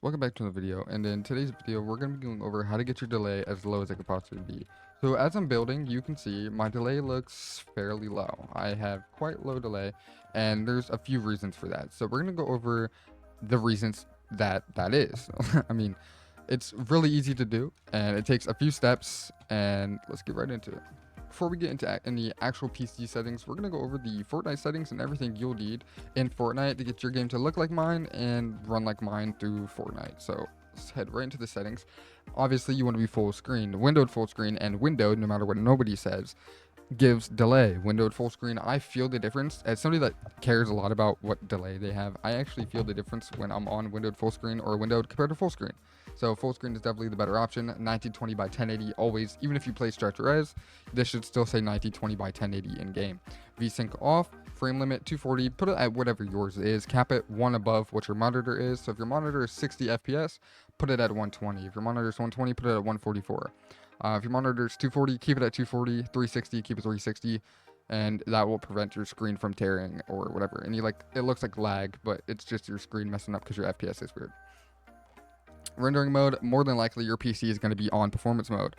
Welcome back to the video, and in today's video we're going to be going over how to get your delay as low as it could possibly be. So as I'm building, you can see my delay looks fairly low. I have quite low delay, and there's a few reasons for that. So we're going to go over the reasons that is. I mean, it's really easy to do, and it takes a few steps, and let's get right into it. Before we get into any actual PC settings, we're going to go over the Fortnite settings and everything you'll need in Fortnite to get your game to look like mine and run like mine through Fortnite. So let's head right into the settings. Obviously, you want to be full screen, windowed full screen, and windowed, no matter what nobody says, gives delay. Windowed full screen, I feel the difference. As somebody that cares a lot about what delay they have, I actually feel the difference when I'm on windowed full screen or windowed compared to full screen. So full screen is definitely the better option. 1920 by 1080 always, even if you play stretch res, this should still say 1920 by 1080 in game. VSync off, frame limit 240, put it at whatever yours is. Cap it one above what your monitor is. So if your monitor is 60 FPS, put it at 120. If your monitor is 120, put it at 144. If your monitor is 240, keep it at 240. 360, keep it 360, and that will prevent your screen from tearing or whatever. And it looks like lag, but it's just your screen messing up because your FPS is weird. Rendering mode, more than likely your PC is going to be on performance mode.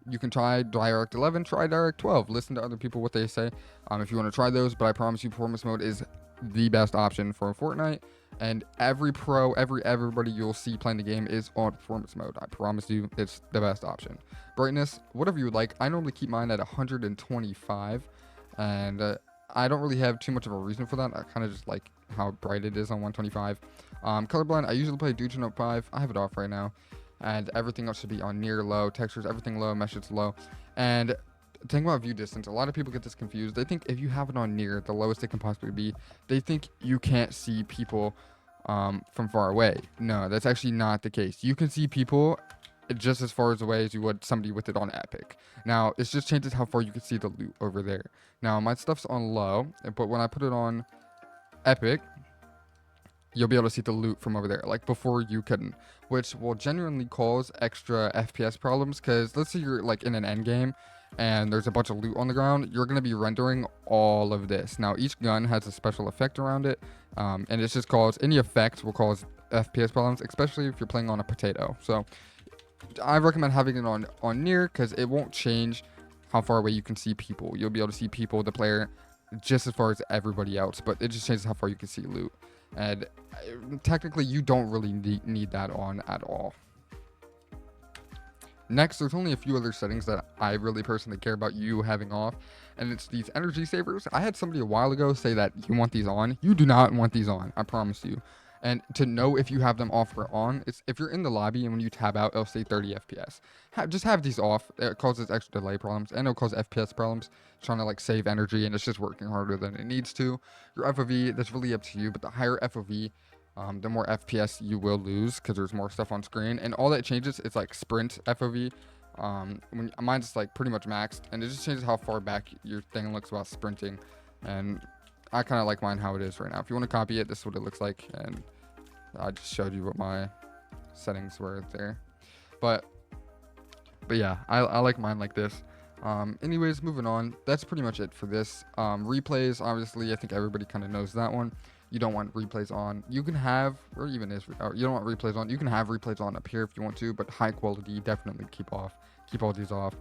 You can try Direct 11, try Direct 12. Listen to other people what they say if you want to try those, but I promise you performance mode is the best option for Fortnite. And every pro, everybody you'll see playing the game is on performance mode. I promise you it's the best option. Brightness, whatever you would like. I normally keep mine at 125, and I don't really have too much of a reason for that. I kind of just like how bright it is on 125. Colorblind, I usually play Dude Note 5. I have it off right now. And everything else should be on near low. Textures, everything low. Mesh, it's low. And think about view distance. A lot of people get this confused. They think if you have it on near, the lowest it can possibly be, they think you can't see people from far away. No, that's actually not the case. You can see people just as far as away as you would somebody with it on Epic. Now, it just changes how far you can see the loot over there. Now, my stuff's on low, but when I put it on Epic, you'll be able to see the loot from over there, like before you couldn't, which will genuinely cause extra FPS problems. Because let's say you're like in an end game and there's a bunch of loot on the ground, you're going to be rendering all of this. Now, each gun has a special effect around it, and it's just cause any effect will cause FPS problems, especially if you're playing on a potato. So I recommend having it on near, because it won't change how far away you can see people. You'll be able to see people, the player, just as far as everybody else, but it just changes how far you can see loot. And technically you don't really need that on at all. Next, there's only a few other settings that I really personally care about you having off, and it's these energy savers. I had somebody a while ago say that you want these on. You do not want these on, I promise you. And to know if you have them off or on, it's if you're in the lobby and when you tab out, it'll say 30 FPS. Just have these off. It causes extra delay problems, and it'll cause FPS problems, trying to like save energy, and it's just working harder than it needs to. Your FOV, that's really up to you, but the higher FOV, the more FPS you will lose, because there's more stuff on screen. And all that changes is like sprint FOV. When mine's like pretty much maxed, and it just changes how far back your thing looks while sprinting. And I kind of like mine how it is right now. If you want to copy it, this is what it looks like. And I just showed you what my settings were there. But yeah, I like mine like this. Anyways, moving on. That's pretty much it for this. Replays, obviously, I think everybody kind of knows that one. You don't want replays on. You can have, or even is, or you don't want replays on. You can have replays on up here if you want to, but high quality, definitely keep off. Keep all these off.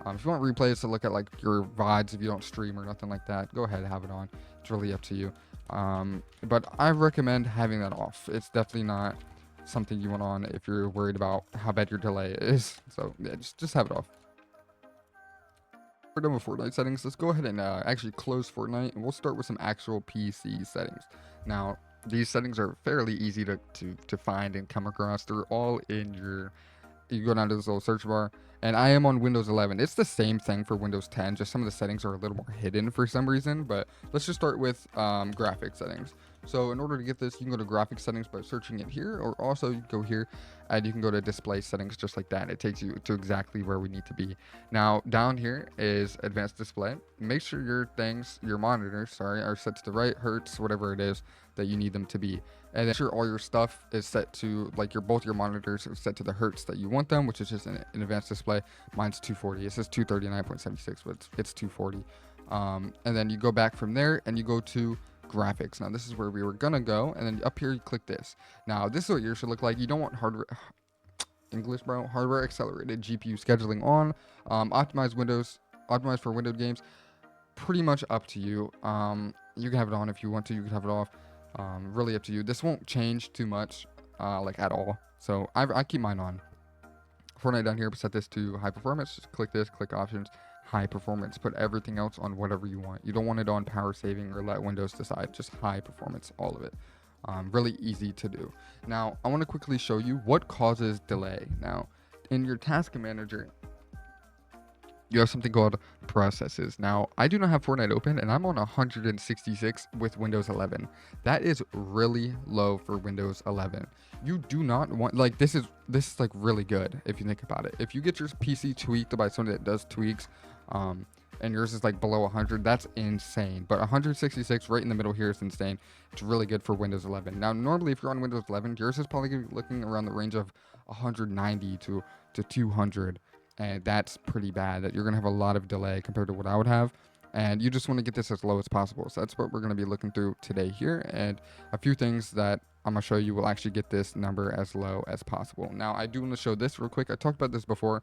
If you want replays to look at like your VODs, if you don't stream or nothing like that, go ahead and have it on. It's really up to you. But I recommend having that off. It's definitely not something you want on if you're worried about how bad your delay is. So yeah, just have it off. We're done with Fortnite settings. Let's go ahead and actually close Fortnite, and we'll start with some actual PC settings. Now, these settings are fairly easy to find and come across. They're all in your, you go down to this little search bar, and I am on Windows 11. It's the same thing for Windows 10, just some of the settings are a little more hidden for some reason. But let's just start with graphics settings. So in order to get this, you can go to graphics settings by searching it here, or also you go here and you can go to display settings just like that. It takes you to exactly where we need to be. Now down here is advanced display. Make sure your monitors, are set to the right hertz, whatever it is that you need them to be. And make sure all your stuff is set to, like both your monitors are set to the hertz that you want them, which is just an advanced display. Mine's 240. It says 239.76, but it's 240. And then you go back from there and you go to graphics. Now this is where we were gonna go, and then up here you click this. Now this is what yours should look like. You don't want hardware English, bro. Hardware accelerated GPU scheduling on. Optimized for windowed games. Pretty much up to you. You can have it on if you want to. You can have it off. Really up to you. This won't change too much, like at all. So I keep mine on. Fortnite down here, set this to high performance. Just click this, click options, high performance. Put everything else on whatever you want. You don't want it on power saving or let Windows decide. Just high performance, all of it. Really easy to do. Now, I want to quickly show you what causes delay. Now, in your task manager, you have something called processes. Now, I do not have Fortnite open, and I'm on 166 with Windows 11. That is really low for Windows 11. You do not want, like, this is like really good if you think about it. If you get your PC tweaked by somebody that does tweaks, and yours is like below 100, that's insane. But 166 right in the middle here is insane. It's really good for Windows 11. Now, normally if you're on Windows 11, yours is probably gonna be looking around the range of 190 to 200. And that's pretty bad. That you're gonna have a lot of delay compared to what I would have, and you just want to get this as low as possible. So that's what we're gonna be looking through today here, and a few things that I'm gonna show you will actually get this number as low as possible. Now, I do want to show this real quick. I talked about this before.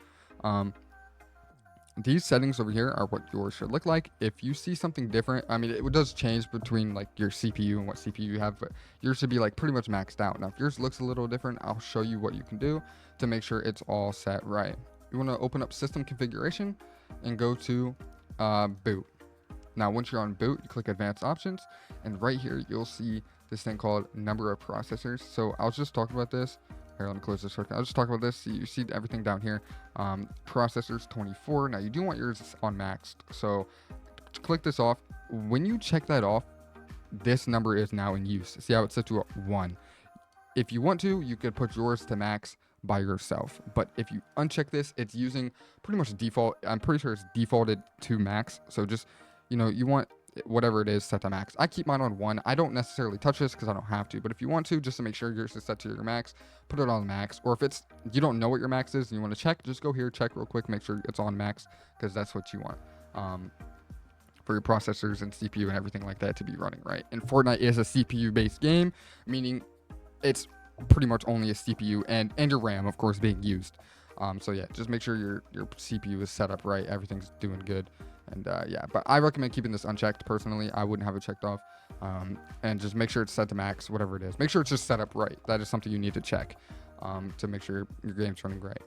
These settings over here are what yours should look like. If you see something different, I mean, it does change between like your CPU and what CPU you have, but yours should be like pretty much maxed out. Now, if yours looks a little different, I'll show you what you can do to make sure it's all set right. You want to open up system configuration and go to boot. Now, once you're on boot, you click advanced options, and right here you'll see this thing called number of processors. So I'll just talk about this. Here, let me close this shortcut. I'll just talk about this. You see everything down here. Processors 24. Now, you do want yours on maxed. So click this off. When you check that off, this number is now in use. See how it's set to 1. If you want to, you could put yours to max by yourself, but if you uncheck this, it's using pretty much default. I'm pretty sure it's defaulted to max, so just, you know, you want whatever it is set to max. I keep mine on 1. I don't necessarily touch this because I don't have to, but if you want to, just to make sure yours is set to your max, put it on max. Or if it's, you don't know what your max is and you want to check, just go here, check real quick, make sure it's on max, because that's what you want for your processors and CPU and everything like that to be running right. And Fortnite is a CPU based game, meaning it's pretty much only a CPU and your RAM, of course, being used. So yeah, just make sure your CPU is set up right, everything's doing good, and yeah. But I recommend keeping this unchecked personally. I wouldn't have it checked off, and just make sure it's set to max, whatever it is. Make sure it's just set up right. That is something you need to check to make sure your game's running great.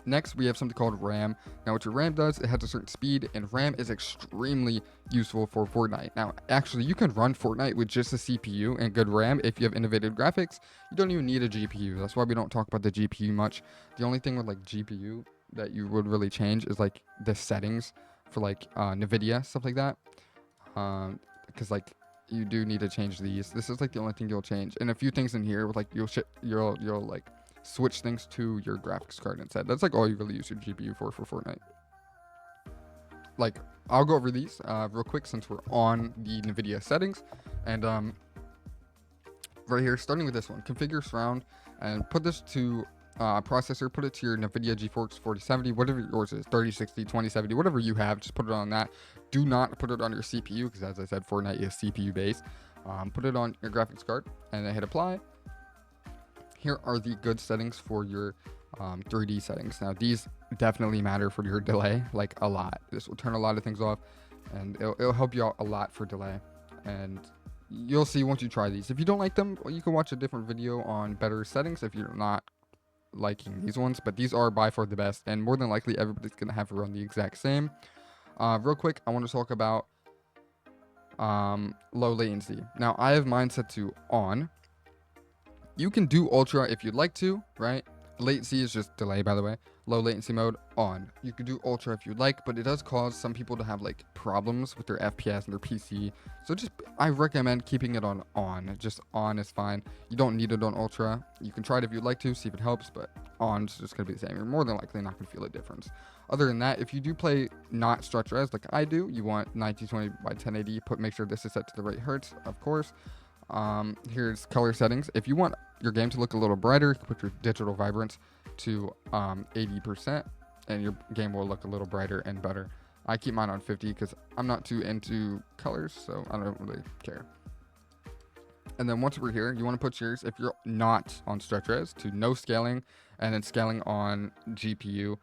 Next, we have something called RAM. Now, what your RAM does, it has a certain speed, and RAM is extremely useful for Fortnite. Now, actually, you can run Fortnite with just a CPU and good RAM if you have innovative graphics. You don't even need a GPU. That's why we don't talk about the GPU much. The only thing with like GPU that you would really change is like the settings for like Nvidia, stuff like that. Because like you do need to change these. This is like the only thing you'll change, and a few things in here with like you'll like switch things to your graphics card instead. That's like all you really use your GPU for Fortnite. Like, I'll go over these real quick since we're on the Nvidia settings. And right here, starting with this one, configure surround, and put this to processor, put it to your Nvidia GeForce 4070, whatever yours is, 3060, 2070, whatever you have, just put it on that. Do not put it on your CPU, because as I said, Fortnite is CPU based. Put it on your graphics card and then hit apply. Here are the good settings for your 3D settings. Now, these definitely matter for your delay, like a lot. This will turn a lot of things off, and it'll help you out a lot for delay. And you'll see once you try these. If you don't like them, well, you can watch a different video on better settings if you're not liking these ones. But these are by far the best, and more than likely, everybody's going to have to run the exact same. Real quick, I want to talk about low latency. Now, I have mine set to on. You can do ultra if you'd like to, right? Latency is just delay, by the way. Low latency mode on. You can do ultra if you'd like, but it does cause some people to have like problems with their FPS and their PC. So just, I recommend keeping it on. Just on is fine. You don't need it on ultra. You can try it if you'd like to, see if it helps, but on is just gonna be the same. You're more than likely not gonna feel a difference. Other than that, if you do play not stretch res like I do, you want 1920 by 1080. Make sure this is set to the right hertz, of course. Here's color settings. If you want your game to look a little brighter, you can put your digital vibrance to 80%, and your game will look a little brighter and better. I keep mine on 50 because I'm not too into colors, so I don't really care. And then once we're here, you want to put yours, if you're not on stretch res, to no scaling, and then scaling on GPU,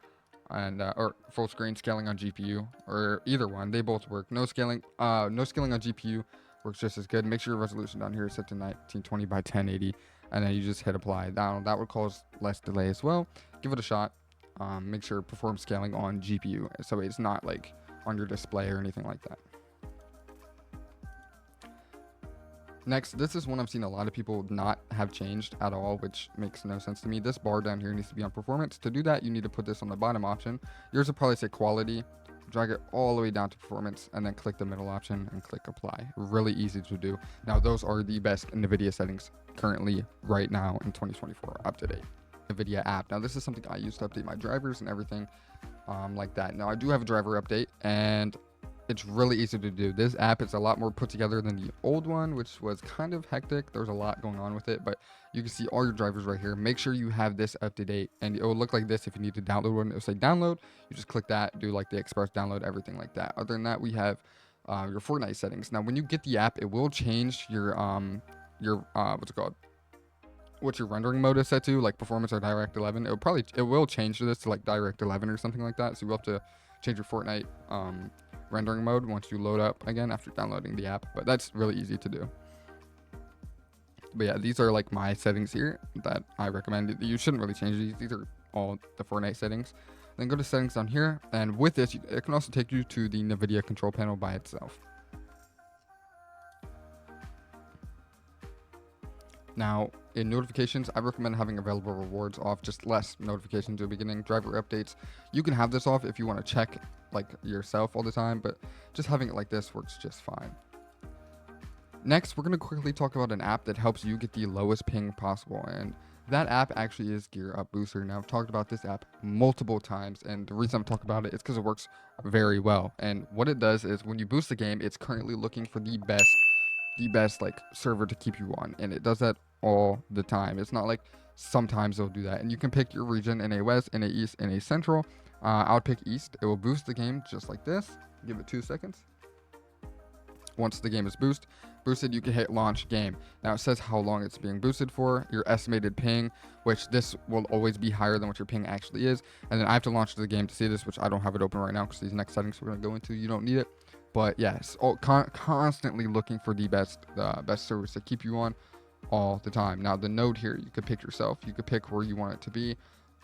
and or full screen scaling on GPU, or either one. They both work. No scaling on GPU works just as good. Make sure your resolution down here is set to 1920 by 1080, and then you just hit apply. That would cause less delay as well. Give it a shot. Make sure perform scaling on GPU, so it's not like on your display or anything like that. Next, this is one I've seen a lot of people not have changed at all, which makes no sense to me. This bar down here needs to be on performance. To do that, you need to put this on the bottom option. Yours will probably say quality. Drag it all the way down to performance, and then click the middle option and click apply. Really easy to do. Now, those are the best Nvidia settings currently right now in 2024, up to date. Nvidia app. Now, this is something I use to update my drivers and everything like that. Now, I do have a driver update, and it's really easy to do. This app is a lot more put together than the old one, which was kind of hectic. There's a lot going on with it, but you can see all your drivers right here. Make sure you have this up to date, and it will look like this if you need to download one. It'll say download. You just click that, do like the express download, everything like that. Other than that, we have your Fortnite settings. Now, when you get the app, it will change your what's it called? What your rendering mode is set to, like performance or direct 11. It will change this to like direct 11 or something like that. So you will have to change your Fortnite rendering mode once you load up again after downloading the app, but that's really easy to do. But yeah, these are like my settings here that I recommend. You shouldn't really change these. These are all the Fortnite settings. Then go to settings down here, and with this, it can also take you to the Nvidia control panel by itself. Now, in notifications, I recommend having available rewards off, just less notifications at the beginning. Driver updates, you can have this off if you want to check like yourself all the time, but just having it like this works just fine. Next, we're going to quickly talk about an app that helps you get the lowest ping possible, and that app actually is Gear Up Booster. Now, I've talked about this app multiple times, and the reason I'm talking about it is because it works very well. And what it does is when you boost the game, it's currently looking for the best like server to keep you on, and it does that all the time. It's not like sometimes it'll do that. And you can pick your region: NA West, NA East, NA Central. I would pick East. It will boost the game just like this. Give it 2 seconds. Once the game is boosted, you can hit launch game. Now it says how long it's being boosted for, your estimated ping, which this will always be higher than what your ping actually is. And then I have to launch the game to see this, which I don't have it open right now because these next settings we're going to go into, you don't need it. But yes, constantly looking for the best servers to keep you on all the time. Now the node here, you could pick yourself. You could pick where you want it to be,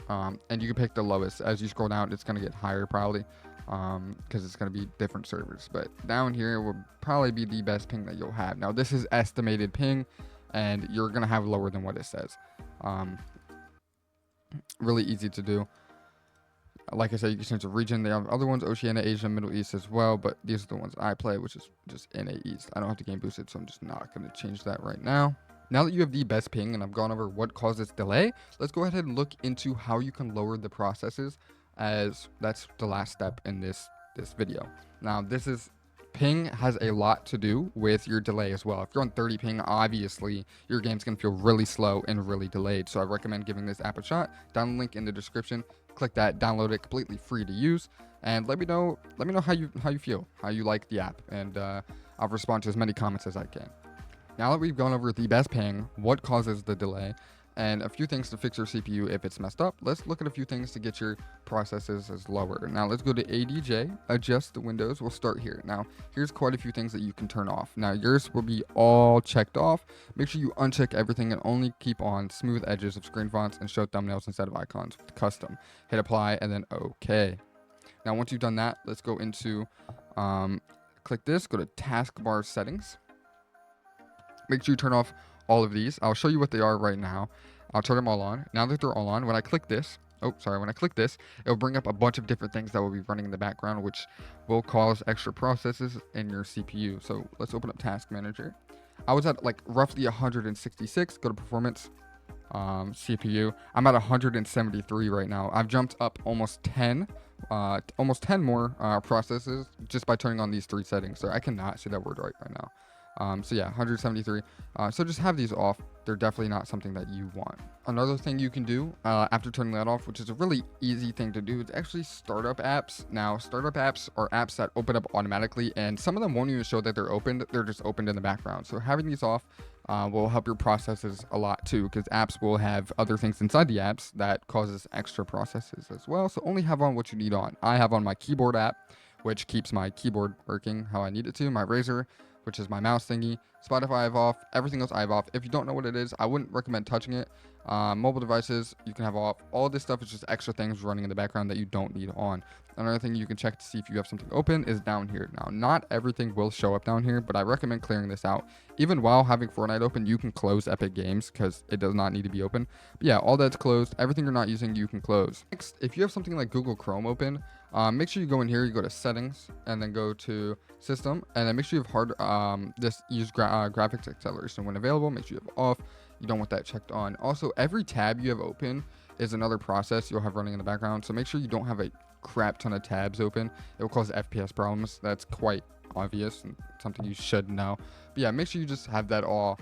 and you can pick the lowest. As you scroll down, it's going to get higher probably, because it's going to be different servers. But down here will probably be the best ping that you'll have. Now this is estimated ping, and you're going to have lower than what it says. Really easy to do. Like I said, you can change the region. They have other ones, Oceania, Asia, Middle East as well, but these are the ones I play, which is just NA East. I don't have to game boosted, so I'm just not going to change that right now. Now that you have the best ping and I've gone over what causes delay, let's go ahead and look into how you can lower the processes, as that's the last step in this video. Now, ping has a lot to do with your delay as well. If you're on 30 ping, obviously your game's going to feel really slow and really delayed. So I recommend giving this app a shot. Down the link in the description. Click that, download it, completely free to use, and let me know how you feel, how you like the app, and I'll respond to as many comments as I can. Now that we've gone over the best ping, what causes the delay, and a few things to fix your CPU if it's messed up, let's look at a few things to get your processes as lower. Now let's go to ADJ, adjust the windows. We'll start here. Now here's quite a few things that you can turn off. Now yours will be all checked off. Make sure you uncheck everything and only keep on smooth edges of screen fonts and show thumbnails instead of icons with custom. Hit apply and then OK. Now once you've done that, let's go into click this, go to taskbar settings. Make sure you turn off all of these. I'll show you what they are right now. I'll turn them all on. Now that they're all on, when I click this, it'll bring up a bunch of different things that will be running in the background, which will cause extra processes in your CPU. So let's open up Task Manager. I was at like roughly 166. Go to Performance, CPU. I'm at 173 right now. I've jumped up almost 10 more processes just by turning on these 3 settings. So I cannot say that word right now. So yeah, 173. So just have these off. They're definitely not something that you want. Another thing you can do after turning that off, which is a really easy thing to do, is actually startup apps. Now, startup apps are apps that open up automatically, and some of them won't even show that they're opened. They're just opened in the background. So having these off will help your processes a lot too, because apps will have other things inside the apps that causes extra processes as well. So only have on what you need on. I have on my keyboard app, which keeps my keyboard working how I need it to, my razor, which is my mouse thingy, Spotify I have off, everything else I have off. If you don't know what it is, I wouldn't recommend touching it. Mobile devices, you can have off. All this stuff is just extra things running in the background that you don't need on. Another thing you can check to see if you have something open is down here. Now, not everything will show up down here, but I recommend clearing this out. Even while having Fortnite open, you can close Epic Games because it does not need to be open. But yeah, all that's closed. Everything you're not using, you can close. Next, if you have something like Google Chrome open, make sure you go in here, you go to settings, and then go to system, and then make sure you have just use graphics acceleration when available. Make sure you have off. You don't want that checked on. Also, every tab you have open is another process you'll have running in the background, so make sure you don't have a crap ton of tabs open. It will cause FPS problems. That's quite obvious and something you should know. But yeah, make sure you just have that all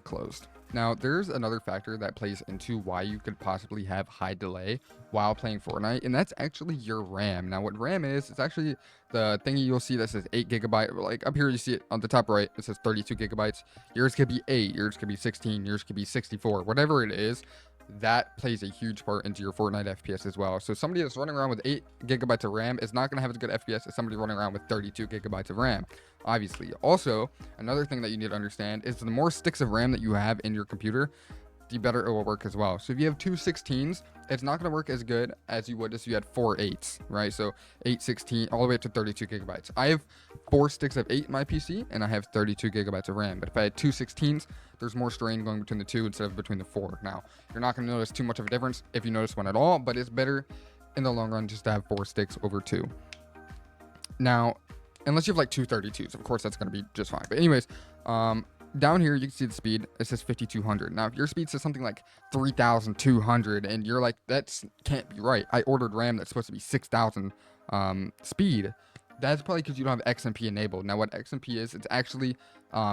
closed. Now, there's another factor that plays into why you could possibly have high delay while playing Fortnite, and that's actually your RAM. Now, what RAM is, it's actually the thingy you'll see that says 8 gigabyte. Like up here, you see it on the top right, it says 32 gigabytes. Yours could be 8, yours could be 16, yours could be 64, whatever it is. That plays a huge part into your Fortnite FPS as well. So somebody that's running around with 8 gigabytes of RAM is not going to have as good FPS as somebody running around with 32 gigabytes of RAM, obviously. Also, another thing that you need to understand is the more sticks of RAM that you have in your computer, the better it will work as well. So if you have two 16s, it's not going to work as good as you would if you had 4 8s, right? So 8, 16, all the way up to 32 gigabytes. I have 4 sticks of 8 in my PC, and I have 32 gigabytes of RAM. But if I had two 16s, there's more strain going between the two instead of between the 4. Now, you're not going to notice too much of a difference if you notice one at all, but it's better in the long run just to have 4 sticks over 2. Now, unless you have like two 32s, of course that's going to be just fine. But anyways, down here you can see the speed. It says 5200. Now if your speed says something like 3200 and you're like, that can't be right, I ordered RAM that's supposed to be 6000 speed, that's probably because you don't have XMP enabled. Now what XMP is, it's actually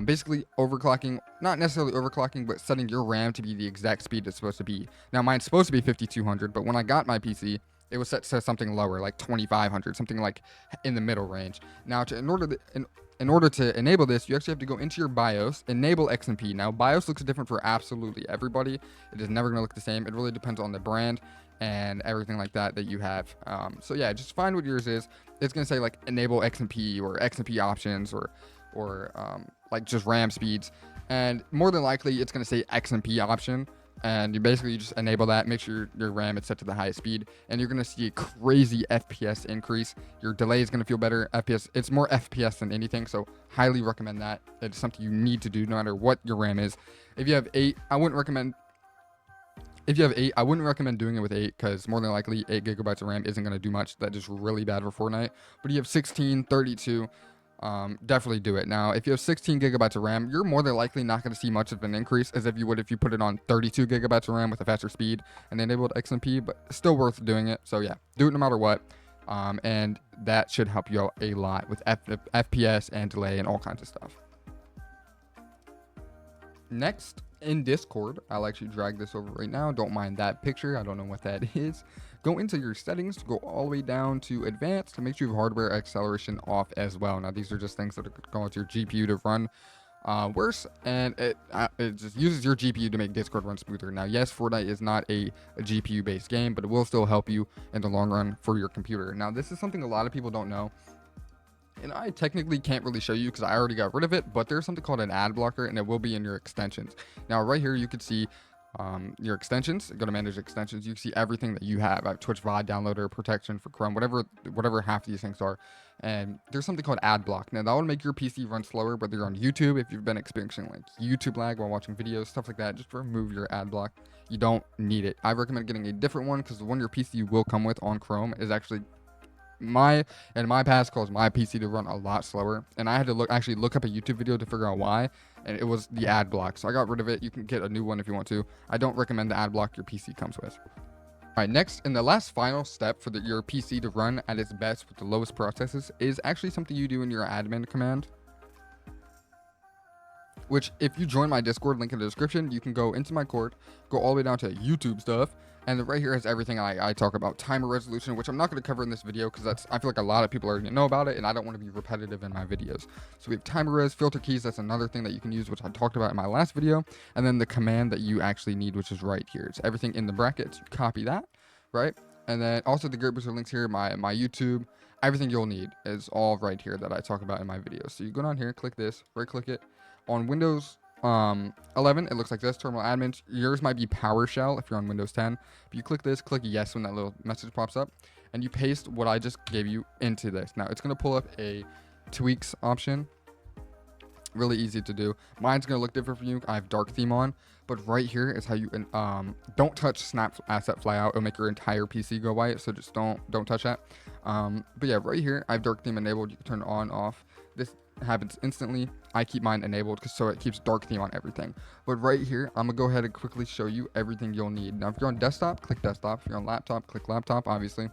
basically overclocking, not necessarily overclocking, but setting your RAM to be the exact speed it's supposed to be. Now mine's supposed to be 5200, but when I got my PC, it was set to something lower, like 2500, something like in the middle range. Now in order to enable this, you actually have to go into your BIOS, enable XMP. Now, BIOS looks different for absolutely everybody. It is never going to look the same. It really depends on the brand and everything like that you have. So yeah, just find what yours is. It's going to say like enable XMP or XMP options or like just RAM speeds. And more than likely, it's going to say XMP option. And you basically just enable that, make sure your RAM is set to the highest speed, and you're going to see a crazy FPS increase. Your delay is going to feel better. FPS, it's more FPS than anything, so highly recommend that. It's something you need to do no matter what your RAM is. If you have 8, I wouldn't recommend doing it with 8 because more than likely 8 gigabytes of RAM isn't going to do much. That is really bad for Fortnite. But you have 16, 32, definitely do it. Now if you have 16 gigabytes of RAM, you're more than likely not going to see much of an increase as if you would if you put it on 32 gigabytes of RAM with a faster speed and enabled XMP, but still worth doing it. So yeah, do it no matter what, and that should help you out a lot with FPS and delay and all kinds of stuff. Next, in Discord, I'll actually drag this over right now. Don't mind that picture, I don't know what that is. Go into your settings, go all the way down to advanced to make sure you have hardware acceleration off as well. Now these are just things that are going to your GPU to run worse, and it just uses your GPU to make Discord run smoother. Now yes, Fortnite is not a GPU based game, but it will still help you in the long run for your computer. Now this is something a lot of people don't know, and I technically can't really show you because I already got rid of it, but there's something called an ad blocker, and it will be in your extensions. Now right here you could see your extensions. Go to manage extensions. You can see everything that you have. I have Twitch VOD downloader, protection for Chrome, whatever half of these things are. And there's something called ad block. Now that will make your PC run slower, whether you're on YouTube, if you've been experiencing like YouTube lag while watching videos, stuff like that. Just remove your ad block. You don't need it. I recommend getting a different one because the one your PC will come with on Chrome is actually my past caused my PC to run a lot slower, and I had to actually look up a YouTube video to figure out why, and it was the ad block. So I got rid of it. You can get a new one if you want to. I don't recommend the ad block your PC comes with. All right, next, and the last final step for your PC to run at its best with the lowest processes is actually something you do in your admin command. which if you join my Discord, link in the description, you can go into my Cord, go all the way down to YouTube stuff, and then right here has everything I talk about. Timer resolution, which I'm not going to cover in this video because I feel like a lot of people already know about it, and I don't want to be repetitive in my videos. So we have timer res, filter keys, that's another thing that you can use, which I talked about in my last video, and then the command that you actually need, which is right here. It's everything in the brackets. You copy that, right? And then also the Grid Booster links here, my YouTube, everything you'll need is all right here that I talk about in my videos. So you go down here, click this, right click it. On Windows 11, it looks like this, terminal admin. Yours might be PowerShell if you're on Windows 10. But you click this, click yes when that little message pops up, and you paste what I just gave you into this. Now it's going to pull up a tweaks option. Really easy to do. Mine's going to look different for you. I have dark theme on, but right here is how you don't touch snap asset fly out. It'll make your entire PC go white, so just don't touch that. But yeah, right here I have dark theme enabled. You can turn it on, off. This happens instantly. I keep mine enabled so it keeps dark theme on everything. But right here, I'm gonna go ahead and quickly show you everything you'll need. Now, if you're on desktop, click desktop. If you're on laptop, click laptop, obviously.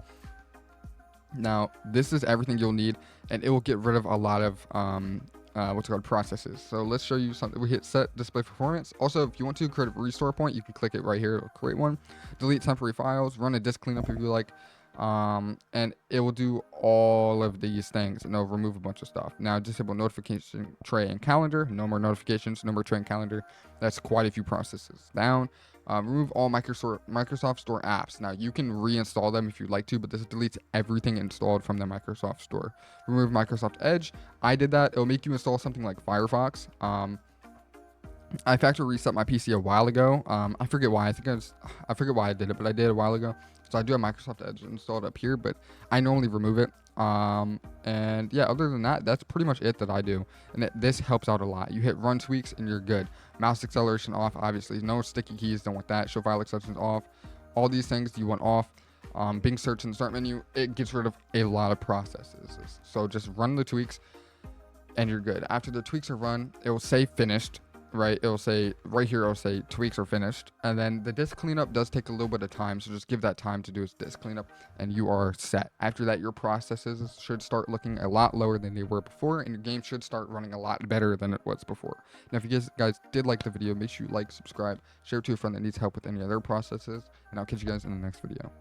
Now, this is everything you'll need, and it will get rid of a lot of what's it called, processes. So let's show you something. We hit set display performance. Also, if you want to create a restore point, you can click it right here. It'll create one. Delete temporary files. Run a disk cleanup if you like. And it will do all of these things, and it'll remove a bunch of stuff. Now, disable notification tray and calendar. No more notifications, no more tray and calendar. That's quite a few processes down. Remove all Microsoft Store apps. Now, you can reinstall them if you'd like to, but this deletes everything installed from the Microsoft Store. Remove Microsoft Edge. I did that. It'll make you install something like Firefox. I factory reset my PC a while ago. I forget why. I forget why I did it, but I did a while ago. So I do have Microsoft Edge installed up here, but I normally remove it. And yeah, other than that, that's pretty much it that I do. And this helps out a lot. You hit run tweaks and you're good. Mouse acceleration off, obviously. No sticky keys, don't want that. Show file exceptions off. All these things you want off. Bing search in the start menu, it gets rid of a lot of processes. So just run the tweaks and you're good. After the tweaks are run, it will say finished. Right, it'll say right here, it'll say tweaks are finished, and then the disk cleanup does take a little bit of time, so just give that time to do its disk cleanup and you are set. After that, your processes should start looking a lot lower than they were before, and your game should start running a lot better than it was before. Now, if you guys did like the video, make sure you like, subscribe, share it to a friend that needs help with any other processes, and I'll catch you guys in the next video.